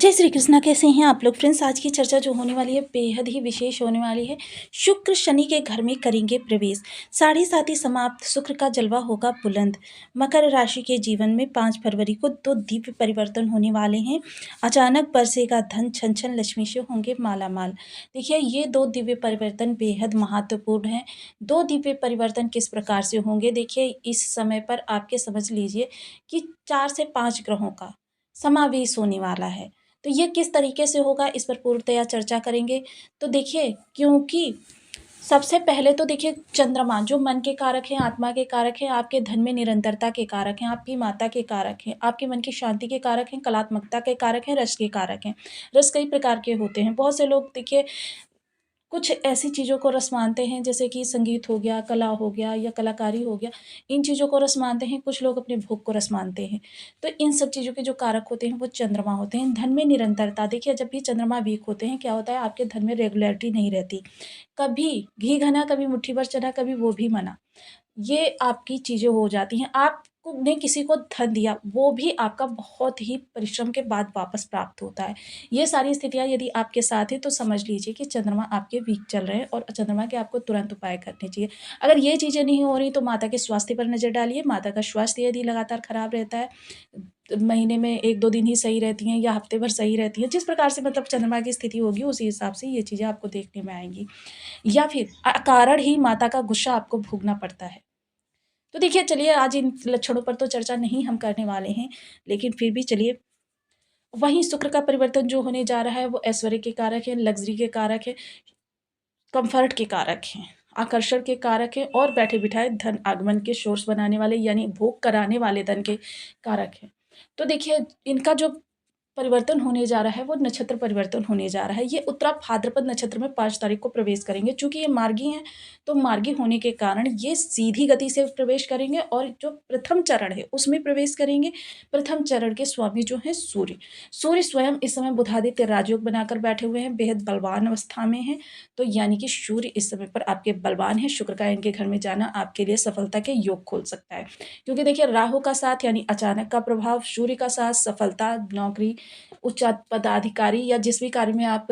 जय श्री कृष्णा। कैसे हैं आप लोग फ्रेंड्स। आज की चर्चा जो होने वाली है बेहद ही विशेष होने वाली है। शुक्र शनि के घर में करेंगे प्रवेश। साढ़े साथी समाप्त, शुक्र का जलवा होगा बुलंद। मकर राशि के जीवन में 5 फरवरी को 2 दिव्य परिवर्तन होने वाले हैं। अचानक बरसेगा धन, छन छन लक्ष्मी से होंगे माला माल। देखिए, ये 2 दिव्य परिवर्तन बेहद महत्वपूर्ण हैं। 2 दिव्य परिवर्तन किस प्रकार से होंगे, देखिए इस समय पर आपके समझ लीजिए कि 4 से 5 ग्रहों का समावेश होने वाला है। तो ये किस तरीके से होगा, इस पर पूर्णतया चर्चा करेंगे। तो देखिए, क्योंकि सबसे पहले तो देखिए, चंद्रमा जो मन के कारक हैं, आत्मा के कारक हैं, आपके धन में निरंतरता के कारक हैं, आपकी माता के कारक हैं, आपके मन की शांति के कारक हैं, कलात्मकता के कारक हैं, रस के कारक हैं। रस कई प्रकार के होते हैं। बहुत से लोग देखिए कुछ ऐसी चीज़ों को रस मानते हैं, जैसे कि संगीत हो गया, कला हो गया या कलाकारी हो गया, इन चीज़ों को रस मानते हैं। कुछ लोग अपने भोग को रस मानते हैं। तो इन सब चीज़ों के जो कारक होते हैं वो चंद्रमा होते हैं। धन में निरंतरता, देखिए जब भी चंद्रमा वीक होते हैं क्या होता है, आपके धन में रेगुलरिटी नहीं रहती। कभी घी घना, कभी मुट्ठी भर चना, कभी वो भी मना। ये आपकी चीज़ें हो जाती हैं। आपको ने किसी को धन दिया, वो भी आपका बहुत ही परिश्रम के बाद वापस प्राप्त होता है। ये सारी स्थितियाँ यदि आपके साथ हैं तो समझ लीजिए कि चंद्रमा आपके वीक चल रहे हैं और चंद्रमा के आपको तुरंत उपाय करने चाहिए। अगर ये चीज़ें नहीं हो रही तो माता के स्वास्थ्य पर नज़र डालिए। माता का स्वास्थ्य यदि लगातार खराब रहता है, महीने में 1-2 दिन ही सही रहती हैं या हफ्ते भर सही रहती हैं, जिस प्रकार से मतलब चंद्रमा की स्थिति होगी उसी हिसाब से ये चीज़ें आपको देखने में आएँगी। या फिर अकारण ही माता का गुस्सा आपको भोगना पड़ता है। तो देखिए, चलिए आज इन लक्षणों पर तो चर्चा नहीं हम करने वाले हैं, लेकिन फिर भी चलिए, वहीं शुक्र का परिवर्तन जो होने जा रहा है वो ऐश्वर्य के कारक है, लग्ज़री के कारक है, कम्फ़र्ट के कारक हैं, आकर्षण के कारक हैं और बैठे-बिठाए धन आगमन के सोर्स बनाने वाले यानी भोग कराने वाले धन के कारक हैं। तो देखिए, इनका जो परिवर्तन होने जा रहा है वो नक्षत्र परिवर्तन होने जा रहा है। ये उत्तरा भाद्रपद नक्षत्र में 5 तारीख को प्रवेश करेंगे। चूँकि ये मार्गी हैं, तो मार्गी होने के कारण ये सीधी गति से प्रवेश करेंगे और जो प्रथम चरण है उसमें प्रवेश करेंगे। प्रथम चरण के स्वामी जो हैं सूर्य। सूर्य स्वयं इस समय बुधादित्य राजयोग बनाकर बैठे हुए हैं, बेहद बलवान अवस्था में हैं। तो यानी कि सूर्य इस समय पर आपके बलवान हैं। शुक्र का इनके घर में जाना आपके लिए सफलता के योग खोल सकता है। क्योंकि देखिए, राहु का साथ यानी अचानक का प्रभाव, सूर्य का साथ सफलता, नौकरी, उच्च पदाधिकारी या जिस भी कार्य में आप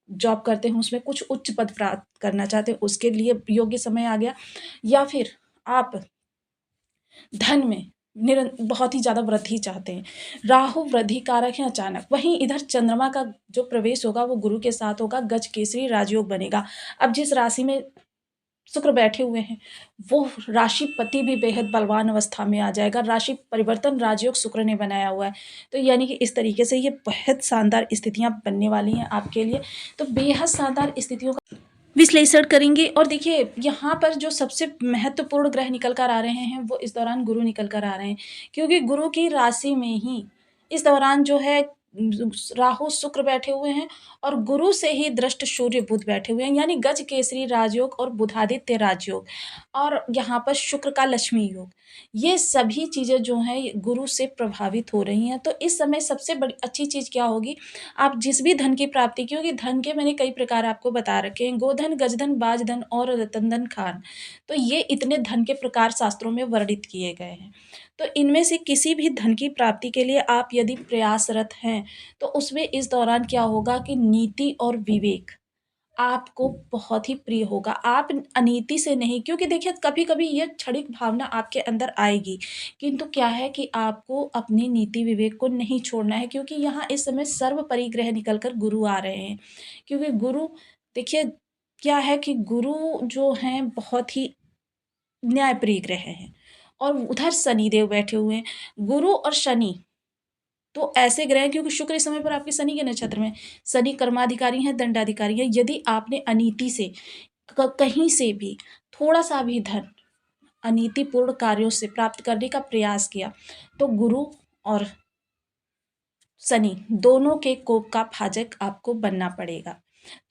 जॉब करते हैं उसमें कुछ उच्च पद प्राप्त करना चाहते हैं उसके लिए योग्य समय आ गया। या फिर आप धन में बहुत ही ज़्यादा वृद्धि चाहते हैं। राहु वृद्धि कारक है अचानक। वहीं इधर चंद्रमा का जो प्रवेश होगा वो गुरु के साथ होगा, गज केसरी राजयोग बनेगा। अब जिस राशि में शुक्र बैठे हुए हैं, वो राशिपति भी बेहद बलवान अवस्था में आ जाएगा। राशि परिवर्तन राजयोग शुक्र ने बनाया हुआ है। तो यानी कि इस तरीके से ये बेहद शानदार स्थितियाँ बनने वाली हैं आपके लिए। तो बेहद शानदार स्थितियों का विश्लेषण करेंगे। और देखिए, यहाँ पर जो सबसे महत्वपूर्ण ग्रह निकल कर आ रहे हैं वो इस दौरान गुरु निकल कर आ रहे हैं। क्योंकि गुरु की राशि में ही इस दौरान जो है राहु शुक्र बैठे हुए हैं और गुरु से ही दृष्ट सूर्य बुध बैठे हुए हैं, यानी गज केसरी राजयोग और बुधादित्य राजयोग और यहाँ पर शुक्र का लक्ष्मी योग। ये सभी चीज़ें जो हैं ये गुरु से प्रभावित हो रही हैं। तो इस समय सबसे बड़ी अच्छी चीज़ क्या होगी, आप जिस भी धन की प्राप्ति, क्योंकि धन के मैंने कई प्रकार आपको बता रखे हैं, गोधन, गजधन, बाजधन और रतनधन खान। तो ये इतने धन के प्रकार शास्त्रों में वर्णित किए गए हैं। तो इनमें से किसी भी धन की प्राप्ति के लिए आप यदि प्रयासरत हैं, तो उसमें इस दौरान क्या होगा कि नीति और विवेक आपको बहुत ही प्रिय होगा। आप अनीति से नहीं, क्योंकि देखिए कभी-कभी ये क्षणिक भावना आपके अंदर आएगी, किंतु क्या है कि आपको अपनी नीति विवेक को नहीं छोड़ना है, क्योंकि यहाँ इस समय सर्वपरि ग्रह निकल कर गुरु आ रहे हैं। क्योंकि गुरु, देखिए क्या है कि गुरु जो हैं बहुत ही न्यायप्रिय ग्रह हैं और उधर शनिदेव बैठे हुए हैं। गुरु और शनि तो ऐसे ग्रह हैं, क्योंकि शुक्र इस समय पर आपके शनि के नक्षत्र में, शनि कर्माधिकारी हैं, दंडाधिकारी हैं। यदि आपने अनीति से कहीं से भी थोड़ा-सा भी धन अनीतिपूर्ण कार्यों से प्राप्त करने का प्रयास किया, तो गुरु और शनि दोनों के कोप का भाजक आपको बनना पड़ेगा।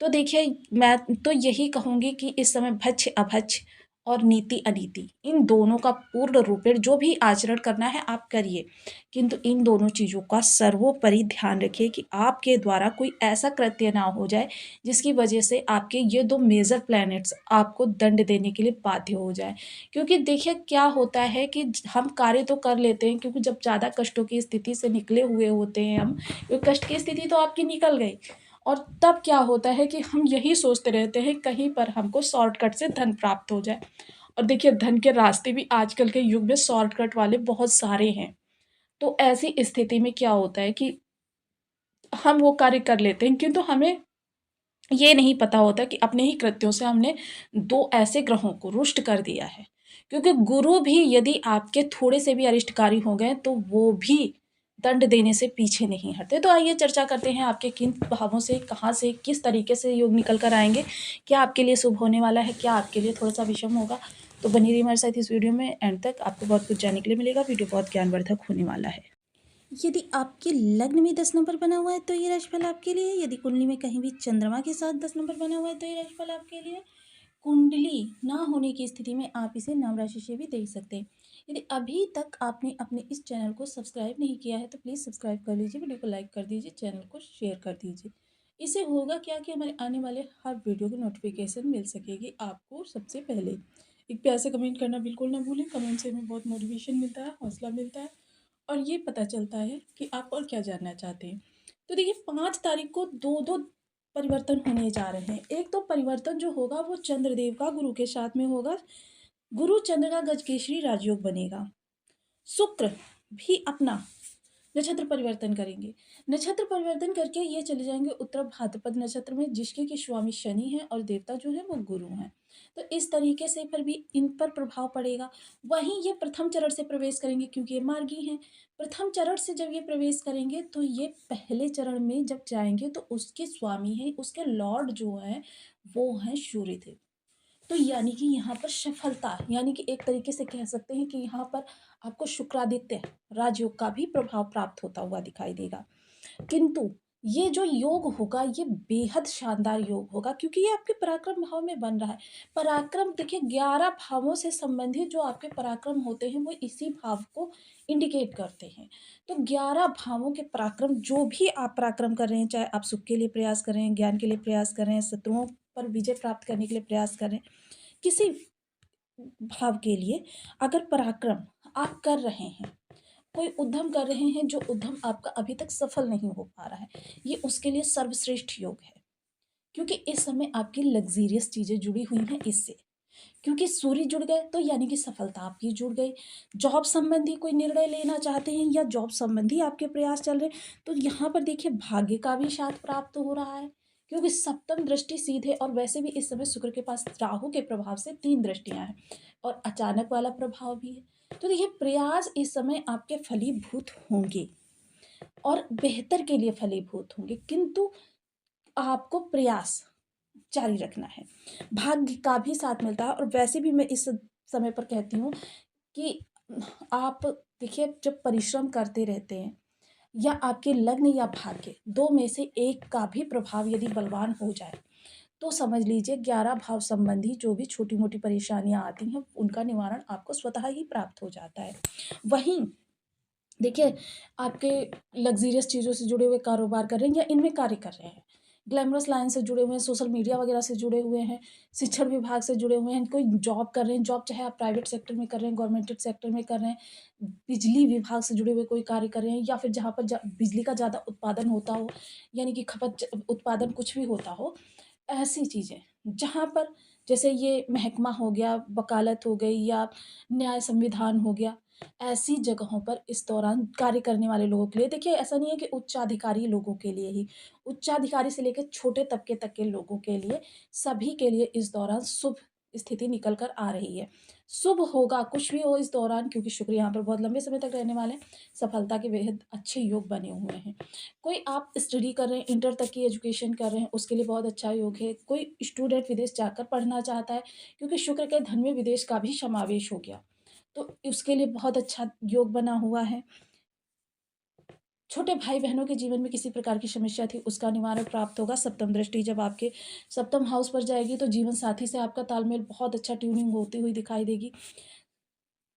तो देखिए, मैं तो यही कहूँगी कि इस समय भक्ष्य, अभक्ष्य और नीति अनीति इन दोनों का पूर्ण रूपेण जो भी आचरण करना है आप करिए, किंतु इन दोनों चीज़ों का सर्वोपरि ध्यान रखिए कि आपके द्वारा कोई ऐसा कृत्य ना हो जाए जिसकी वजह से आपके ये दो मेजर प्लैनेट्स आपको दंड देने के लिए बाध्य हो जाए। क्योंकि देखिए क्या होता है कि हम कार्य तो कर लेते हैं, क्योंकि जब ज़्यादा कष्टों की स्थिति से निकले हुए होते हैं हम, क्योंकि कष्ट की स्थिति तो आपकी निकल गई, और तब क्या होता है कि हम यही सोचते रहते हैं कहीं पर हमको शॉर्टकट से धन प्राप्त हो जाए। और देखिए धन के रास्ते भी आजकल के युग में शॉर्टकट वाले बहुत सारे हैं। तो ऐसी स्थिति में क्या होता है कि हम वो कार्य कर लेते हैं, किंतु हमें ये नहीं पता होता कि अपने ही कृत्यों से हमने दो ऐसे ग्रहों को रुष्ट कर दिया है। क्योंकि गुरु भी यदि आपके थोड़े से भी अरिष्टकारी हो गए तो वो भी दंड देने से पीछे नहीं हटते। तो आइए चर्चा करते हैं आपके किन भावों से, कहाँ से, किस तरीके से योग निकल कर आएंगे, क्या आपके लिए शुभ होने वाला है, क्या आपके लिए थोड़ा सा विषम होगा। तो बनी रहिए हमारे साथ इस वीडियो में, एंड तक आपको बहुत कुछ जानने के लिए मिलेगा। वीडियो बहुत ज्ञानवर्धक होने वाला है। यदि आपके लग्न में 10 नंबर बना हुआ है तो ये राशिफल आपके लिए। यदि कुंडली में कहीं भी चंद्रमा के साथ 10 नंबर बना हुआ है तो ये राशिफल आपके लिए। कुंडली ना होने की स्थिति में आप इसे नाम राशि से भी देख सकते हैं। यदि अभी तक आपने अपने इस चैनल को सब्सक्राइब नहीं किया है तो प्लीज़ सब्सक्राइब कर लीजिए, वीडियो को लाइक कर दीजिए, चैनल को शेयर कर दीजिए। इससे होगा क्या कि हमारे आने वाले हर वीडियो की नोटिफिकेशन मिल सकेगी आपको सबसे पहले। एक प्यार से कमेंट करना बिल्कुल ना भूलें, कमेंट से हमें बहुत मोटिवेशन मिलता है, हौसला मिलता है, और ये पता चलता है कि आप और क्या जानना चाहते हैं। तो देखिए 5 तारीख को दो दो परिवर्तन होने जा रहे हैं। एक तो परिवर्तन जो होगा वो चंद्रदेव का गुरु के साथ में होगा। गुरु चंद्र का गजकेसरी राजयोग बनेगा। शुक्र भी अपना नक्षत्र परिवर्तन करेंगे। नक्षत्र परिवर्तन करके ये चले जाएंगे उत्तर भाद्रपद नक्षत्र में, जिसके कि स्वामी शनि हैं और देवता जो है वो गुरु हैं। तो इस तरीके से पर भी इन पर प्रभाव पड़ेगा। वहीं ये प्रथम चरण से प्रवेश करेंगे क्योंकि ये मार्गी हैं। प्रथम चरण से जब ये प्रवेश करेंगे तो ये पहले चरण में जब जाएंगे तो उसके स्वामी हैं, उसके लॉर्ड जो हैं वो हैं सूर्यदेव। तो यानी कि यहाँ पर सफलता, यानी कि एक तरीके से कह सकते हैं कि यहाँ पर आपको शुक्रादित्य राजयोग का भी प्रभाव प्राप्त होता हुआ दिखाई देगा। किंतु ये जो योग होगा ये बेहद शानदार योग होगा, क्योंकि ये आपके पराक्रम भाव में बन रहा है। पराक्रम देखिए 11 भावों से संबंधित जो आपके पराक्रम होते हैं वो इसी भाव को इंडिकेट करते हैं। तो 11 भावों के पराक्रम, जो भी आप पराक्रम कर रहे हैं, चाहे आप सुख के लिए प्रयास कर रहे हैं, ज्ञान के लिए प्रयास कर रहे हैं, शत्रुओं पर विजय प्राप्त करने के लिए प्रयास कर रहे हैं, किसी भाव के लिए अगर पराक्रम आप कर रहे हैं, कोई उद्यम कर रहे हैं, जो उद्यम आपका अभी तक सफल नहीं हो पा रहा है, ये उसके लिए सर्वश्रेष्ठ योग है। क्योंकि इस समय आपकी लग्जीरियस चीज़ें जुड़ी हुई हैं इससे, क्योंकि सूर्य जुड़ गए तो यानी कि सफलता आपकी जुड़ गई। जॉब संबंधी कोई निर्णय लेना चाहते हैं या जॉब संबंधी आपके प्रयास चल रहे हैं तो यहाँ पर देखिए भाग्य का भी साथ प्राप्त हो रहा है, क्योंकि सप्तम दृष्टि सीधे, और वैसे भी इस समय शुक्र के पास राहु के प्रभाव से 3 दृष्टियां हैं और अचानक वाला प्रभाव भी है। तो देखिए प्रयास इस समय आपके फलीभूत होंगे और बेहतर के लिए फलीभूत होंगे, किंतु आपको प्रयास जारी रखना है। भाग्य का भी साथ मिलता है, और वैसे भी मैं इस समय पर कहती हूँ कि आप देखिए जब परिश्रम करते रहते हैं या आपके लग्न या भाग्य दो में से एक का भी प्रभाव यदि बलवान हो जाए तो समझ लीजिए 11 भाव संबंधी जो भी छोटी मोटी परेशानियां आती हैं उनका निवारण आपको स्वतः ही प्राप्त हो जाता है। वहीं देखिए आपके लग्ज़रियस चीज़ों से जुड़े हुए कारोबार कर रहे हैं या इनमें कार्य कर रहे हैं, ग्लैमरस लाइन से जुड़े हुए हैं, सोशल मीडिया वगैरह से जुड़े हुए हैं, शिक्षण विभाग से जुड़े हुए हैं, कोई जॉब कर रहे हैं, जॉब चाहे आप प्राइवेट सेक्टर में कर रहे हैं, गवर्नमेंटेड सेक्टर में कर रहे हैं, बिजली विभाग से जुड़े हुए कोई कार्य कर रहे हैं, या फिर जहाँ पर बिजली का ज़्यादा उत्पादन होता हो, यानी कि खपत उत्पादन कुछ भी होता हो, ऐसी चीज़ें जहाँ पर जैसे ये महकमा हो गया, वकालत हो गई, या न्याय संविधान हो गया, ऐसी जगहों पर इस दौरान कार्य करने वाले लोगों के लिए देखिए ऐसा नहीं है कि उच्चाधिकारी लोगों के लिए ही, उच्चाधिकारी से लेकर छोटे तबके तक के लोगों के लिए, सभी के लिए इस दौरान शुभ स्थिति निकल कर आ रही है। शुभ होगा कुछ भी हो इस दौरान, क्योंकि शुक्र यहाँ पर बहुत लंबे समय तक रहने वाले हैं, सफलता के बेहद अच्छे योग बने हुए हैं। कोई आप स्टडी कर रहे हैं, इंटर तक की एजुकेशन कर रहे हैं, उसके लिए बहुत अच्छा योग है। कोई स्टूडेंट विदेश जाकर पढ़ना चाहता है, क्योंकि शुक्र के धन में विदेश का भी समावेश हो गया, तो उसके लिए बहुत अच्छा योग बना हुआ है। छोटे भाई बहनों के जीवन में किसी प्रकार की समस्या थी, उसका निवारण प्राप्त होगा। सप्तम दृष्टि जब आपके सप्तम हाउस पर जाएगी तो जीवन साथी से आपका तालमेल बहुत अच्छा ट्यूनिंग होती हुई दिखाई देगी।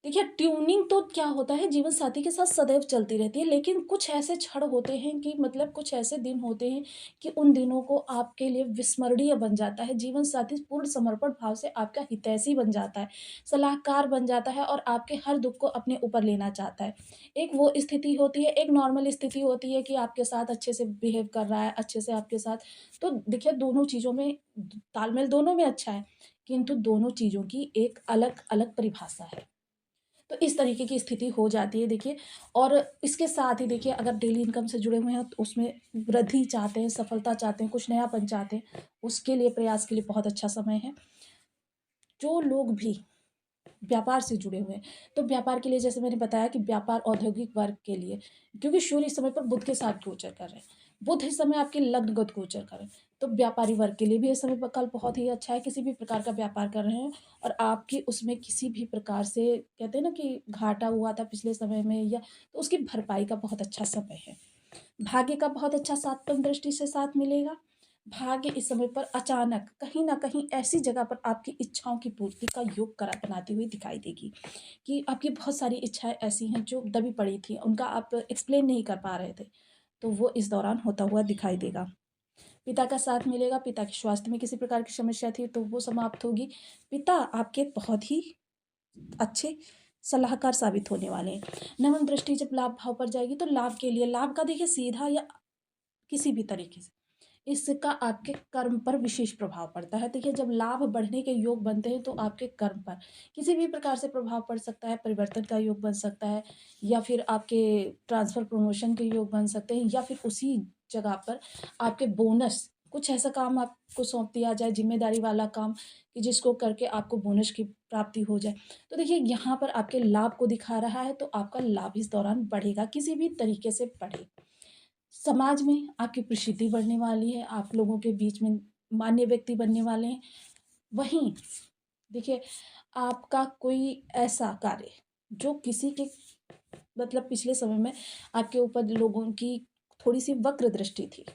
देखिए, ट्यूनिंग तो क्या होता है, जीवन साथी के साथ सदैव चलती रहती है, लेकिन कुछ ऐसे क्षण होते हैं कि मतलब कुछ ऐसे दिन होते हैं कि उन दिनों को आपके लिए विस्मरणीय बन जाता है। जीवन साथी पूर्ण समर्पण भाव से आपका हितैषी बन जाता है, सलाहकार बन जाता है और आपके हर दुःख को अपने ऊपर लेना चाहता है। एक वो स्थिति होती है, एक नॉर्मल स्थिति होती है कि आपके साथ अच्छे से बिहेव कर रहा है, अच्छे से आपके साथ, तो देखिए दोनों चीज़ों में तालमेल दोनों में अच्छा है, किंतु दोनों चीज़ों की एक अलग-अलग परिभाषा है। तो इस तरीके की स्थिति हो जाती है देखिए। और इसके साथ ही देखिए, अगर डेली इनकम से जुड़े हुए हैं तो उसमें वृद्धि चाहते हैं, सफलता चाहते हैं, कुछ नयापन चाहते हैं, उसके लिए प्रयास के लिए बहुत अच्छा समय है। जो लोग भी व्यापार से जुड़े हुए हैं, तो व्यापार के लिए जैसे मैंने बताया कि व्यापार औद्योगिक वर्ग के लिए, क्योंकि सूर्य इस समय पर बुध के साथ गोचर कर रहे हैं। बुध इस समय आपके लग्नगत गोचर कर रहे हैं, तो व्यापारी वर्ग के लिए भी इस समय पर कल बहुत ही अच्छा है। किसी भी प्रकार का व्यापार कर रहे हैं और आपकी उसमें किसी भी प्रकार से कहते हैं ना कि घाटा हुआ था पिछले समय में, या तो उसकी भरपाई का बहुत अच्छा समय है। भाग्य का बहुत अच्छा सातवें दृष्टि से साथ मिलेगा। भाग्य इस समय पर अचानक कहीं न कहीं ऐसी जगह पर आपकी इच्छाओं की पूर्ति का योग करा बनाती हुई दिखाई देगी, कि आपकी बहुत सारी इच्छाएँ ऐसी हैं जो दबी पड़ी थी, उनका आप एक्सप्लेन नहीं कर पा रहे थे, तो वो इस दौरान होता हुआ दिखाई देगा। पिता का साथ मिलेगा, पिता के स्वास्थ्य में किसी प्रकार की समस्या थी तो वो समाप्त होगी। पिता आपके बहुत ही अच्छे सलाहकार साबित होने वाले हैं। नवम दृष्टि जब लाभ भाव पर जाएगी तो लाभ के लिए, लाभ का देखिए सीधा या किसी भी तरीके से, इसका आपके कर्म पर विशेष प्रभाव पड़ता है। देखिए, जब लाभ बढ़ने के योग बनते हैं तो आपके कर्म पर किसी भी प्रकार से प्रभाव पड़ सकता है, परिवर्तन का योग बन सकता है, या फिर आपके ट्रांसफ़र प्रमोशन के योग बन सकते हैं, या फिर उसी जगह पर आपके बोनस, कुछ ऐसा काम आपको सौंप दिया जाए, ज़िम्मेदारी वाला काम, कि जिसको करके आपको बोनस की प्राप्ति हो जाए। तो देखिए, यहाँ पर आपके लाभ को दिखा रहा है, तो आपका लाभ इस दौरान बढ़ेगा, किसी भी तरीके से बढ़े। समाज में आपकी प्रसिद्धि बढ़ने वाली है, आप लोगों के बीच में मान्य व्यक्ति बनने वाले हैं। वहीं देखिए, आपका कोई ऐसा कार्य जो किसी के मतलब पिछले समय में आपके ऊपर लोगों की थोड़ी-सी वक्र दृष्टि थी,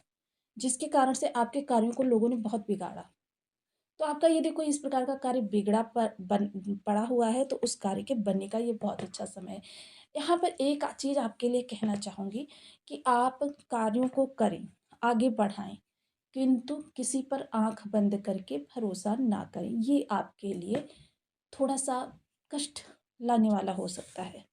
जिसके कारण से आपके कार्यों को लोगों ने बहुत बिगाड़ा। तो आपका यदि कोई इस प्रकार का कार्य बिगड़ा पड़ा हुआ है, तो उस कार्य के बनने का ये बहुत अच्छा समय है। यहाँ पर एक चीज़ आपके लिए कहना चाहूँगी कि आप कार्यों को करें, आगे बढ़ाएँ, किंतु किसी पर आँख बंद करके भरोसा ना करें। ये आपके लिए थोड़ा-सा कष्ट लाने वाला हो सकता है।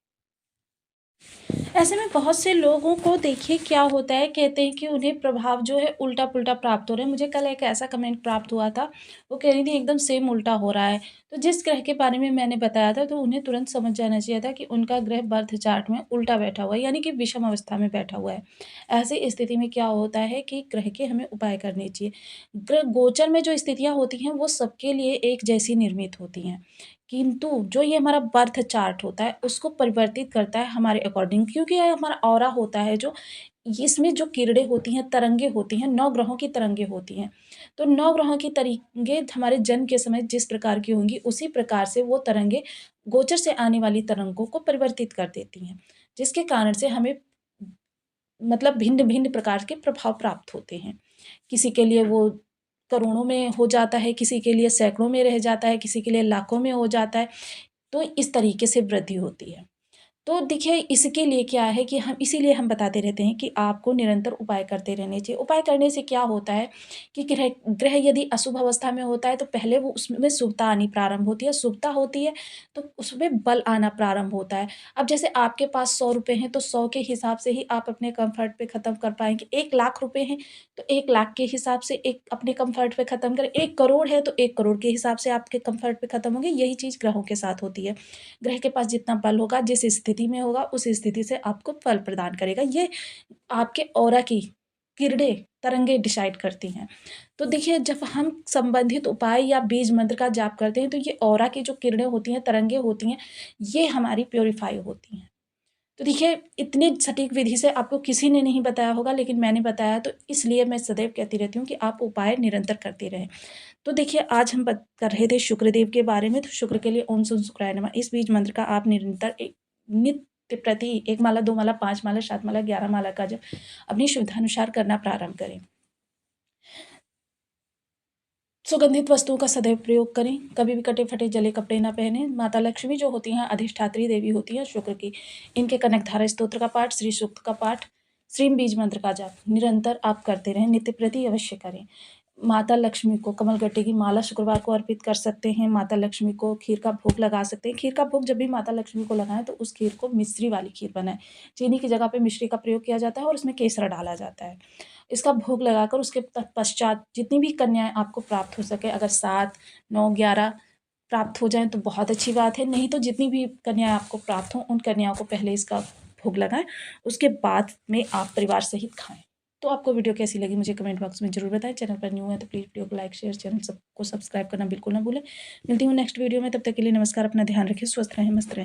ऐसे में बहुत से लोगों को देखिए क्या होता है, कहते हैं कि उन्हें प्रभाव जो है उल्टा-पुल्टा प्राप्त हो रहे हैं। मुझे कल एक ऐसा कमेंट प्राप्त हुआ था, वो कह रही थी एकदम सेम उल्टा हो रहा है। तो जिस ग्रह के बारे में मैंने बताया था तो उन्हें तुरंत समझ जाना चाहिए था कि उनका ग्रह बर्थ चार्ट में उल्टा बैठा हुआ है, यानी कि विषम अवस्था में बैठा हुआ है। ऐसी स्थिति में क्या होता है कि ग्रह के हमें उपाय करने चाहिए। ग्रह गोचर में जो स्थितियाँ होती हैं वो सबके लिए एक जैसी निर्मित होती हैं। किंतु जो ये हमारा बर्थ चार्ट होता है उसको परिवर्तित करता है हमारे अकॉर्डिंग, क्योंकि ये हमारा ऑरा होता है जो, इसमें जो किरणें होती हैं, तरंगे होती हैं, 9 ग्रहों की तरंगे होती हैं। तो 9 ग्रहों की तरंगे हमारे जन्म के समय जिस प्रकार की होंगी उसी प्रकार से वो तरंगे गोचर से आने वाली तरंगों को परिवर्तित कर देती हैं। जिसके कारण से हमें मतलब भिन्न-भिन्न प्रकार के प्रभाव प्राप्त होते हैं। किसी के लिए वो करोड़ों में हो जाता है, किसी के लिए सैकड़ों में रह जाता है, किसी के लिए लाखों में हो जाता है। तो इस तरीके से वृद्धि होती है। तो देखिए, इसके लिए क्या है कि हम इसीलिए हम बताते रहते हैं कि आपको निरंतर उपाय करते रहने चाहिए। उपाय करने से क्या होता है कि ग्रह ग्रह यदि अशुभ अवस्था में होता है तो पहले वो उसमें शुभता आनी प्रारंभ होती है, शुभता होती है तो उसमें बल आना प्रारंभ होता है। अब जैसे आपके पास ₹100 हैं तो 100 के हिसाब से ही आप अपने कम्फ़र्ट पे ख़त्म कर पाएँगे। 1 लाख रुपए हैं तो 1 लाख के हिसाब से एक अपने कम्फ़र्ट पे ख़त्म करें। 1 करोड़ है तो 1 करोड़ के हिसाब से आपके कम्फ़र्ट पे ख़त्म होंगे। यही चीज़ ग्रहों के साथ होती है। ग्रह के पास जितना बल होगा, जिस स्थिति में होगा, उस स्थिति से आपको फल प्रदान करेगा। ये आपके ऑरा की किरणें, तरंगें डिसाइड करती हैं। तो देखिए, जब हम संबंधित उपाय या बीज मंत्र का जाप करते हैं, तो ये ऑरा की जो किरणें होती हैं, तरंगें होती हैं, ये हमारी प्यूरिफ़ाई होती हैं। तो देखिए, इतनी सटीक विधि से आपको किसी ने नहीं बताया होगा, लेकिन मैंने बताया, तो इसलिए मैं सदैव कहती रहती हूँ कि आप उपाय निरंतर करते रहें। तो देखिए, आज हम बात कर रहे थे शुक्रदेव के बारे में, तो शुक्र के लिए ओम सम शुक्राय नमः। इस बीज मंत्र का आप निरंतर नित्य के प्रति 1 माला, 2 माला, 5 माला, 7 माला, 11 माला का जप अपनी सुविधानुसार करना प्रारंभ करें। सुगंधित वस्तुओं का सदैव प्रयोग करें, कभी भी कटे-फटे जले कपड़े ना पहनें। माता लक्ष्मी जो होती हैं अधिष्ठात्री देवी होती हैं शुक्र की। इनके कनकधारा स्तोत्र का पाठ, श्री सूक्त का पाठ, श्रीम बीज मंत्र का जाप निरंतर आप करते रहें, नित्य प्रति अवश्य करें। माता लक्ष्मी को कमलगट्टे की माला शुक्रवार को अर्पित कर सकते हैं। माता लक्ष्मी को खीर का भोग लगा सकते हैं। खीर का भोग जब भी माता लक्ष्मी को लगाएं तो उस खीर को मिश्री वाली खीर बनाएं। चीनी की जगह पे मिश्री का प्रयोग किया जाता है और उसमें केसर डाला जाता है। इसका भोग लगाकर उसके तत्पश्चात जितनी भी कन्याएं आपको प्राप्त हो सके, अगर 7, 9, 11 प्राप्त हो जाएं तो बहुत अच्छी बात है, नहीं तो जितनी भी कन्याएं आपको प्राप्त हों उन कन्याओं को पहले इसका भोग लगाएं, उसके बाद में आप परिवार सहित खाएं। तो आपको वीडियो कैसी लगी मुझे कमेंट बॉक्स में ज़रूर बताएं। चैनल पर न्यू है तो प्लीज़ वीडियो को लाइक, शेयर, चैनल सबको सब्सक्राइब करना बिल्कुल ना भूलें। मिलती हूँ नेक्स्ट वीडियो में, तब तक के लिए नमस्कार। अपना ध्यान रखें, स्वस्थ रहें, मस्त रहें।